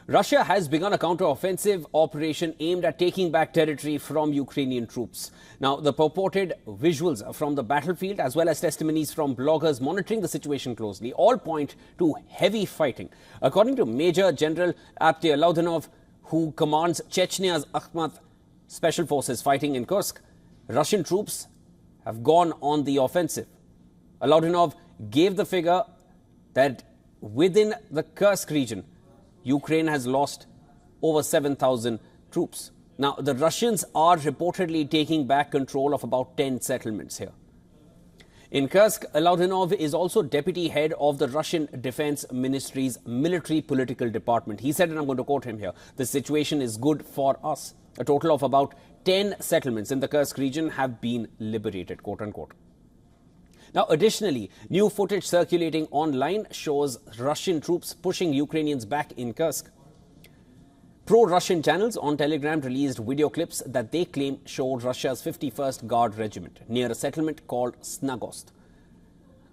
Russia has begun a counter-offensive operation aimed at taking back territory from Ukrainian troops. Now, the purported visuals from the battlefield as well as testimonies from bloggers monitoring the situation closely all point to heavy fighting. According to Major General Apte Laudinov, who commands Chechnya's Akhmat Special Forces fighting in Kursk, Russian troops have gone on the offensive. Laudinov gave the figure that within the Kursk region, Ukraine has lost over 7,000 troops. Now, the Russians are reportedly taking back control of about 10 settlements here. In Kursk, Laudinov is also deputy head of the Russian Defense Ministry's military political department. He said, and I'm going to quote him here, "The situation is good for us." A total of about 10 settlements in the Kursk region have been liberated, quote unquote. Now, additionally, new footage circulating online shows Russian troops pushing Ukrainians back in Kursk. Pro-Russian channels on Telegram released video clips that they claim showed Russia's 51st Guard Regiment near a settlement called Snagost.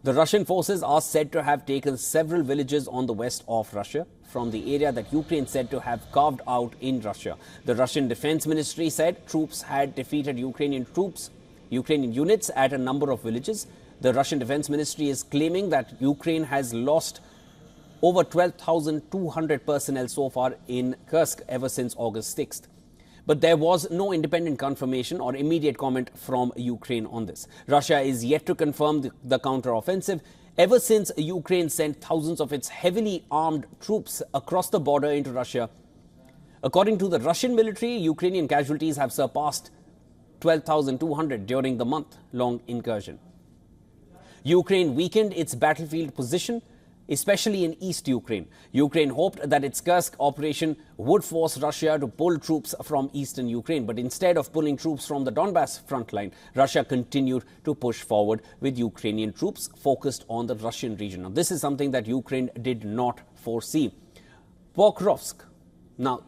The Russian forces are said to have taken several villages on the west of Russia from the area that Ukraine said to have carved out in Russia. The Russian Defense Ministry said troops had defeated Ukrainian units at a number of villages. The Russian Defense Ministry is claiming that Ukraine has lost over 12,200 personnel so far in Kursk ever since August 6th. But there was no independent confirmation or immediate comment from Ukraine on this. Russia is yet to confirm the counter-offensive ever since Ukraine sent thousands of its heavily armed troops across the border into Russia. According to the Russian military, Ukrainian casualties have surpassed 12,200 during the month-long incursion. Ukraine weakened its battlefield position, especially in East Ukraine. Ukraine hoped that its Kursk operation would force Russia to pull troops from eastern Ukraine. But instead of pulling troops from the Donbass front line, Russia continued to push forward with Ukrainian troops focused on the Russian region. Now, this is something that Ukraine did not foresee. Pokrovsk. Now,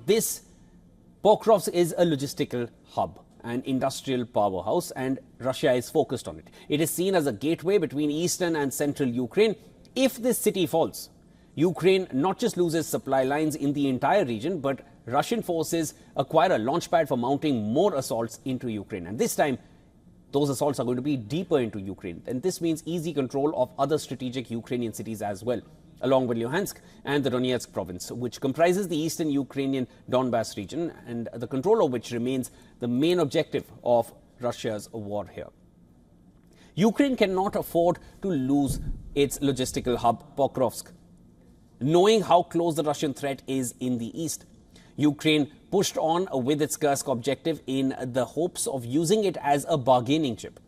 Pokrovsk is a logistical hub, an industrial powerhouse, and Russia is focused on it. It is seen as a gateway between eastern and central Ukraine. If this city falls, Ukraine not just loses supply lines in the entire region, but Russian forces acquire a launchpad for mounting more assaults into Ukraine. And this time, those assaults are going to be deeper into Ukraine. And this means easy control of other strategic Ukrainian cities as well, along with Luhansk and the Donetsk province, which comprises the eastern Ukrainian Donbass region, and the control of which remains the main objective of Russia's war here. Ukraine cannot afford to lose its logistical hub, Pokrovsk. Knowing how close the Russian threat is in the east, Ukraine pushed on with its Kursk objective in the hopes of using it as a bargaining chip.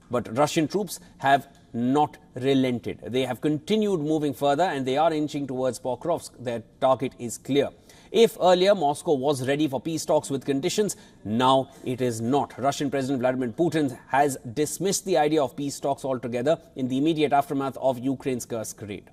But Russian troops have not relented. They have continued moving further and they are inching towards Pokrovsk. Their target is clear. If earlier Moscow was ready for peace talks with conditions, now it is not. Russian President Vladimir Putin has dismissed the idea of peace talks altogether in the immediate aftermath of Ukraine's Kursk raid.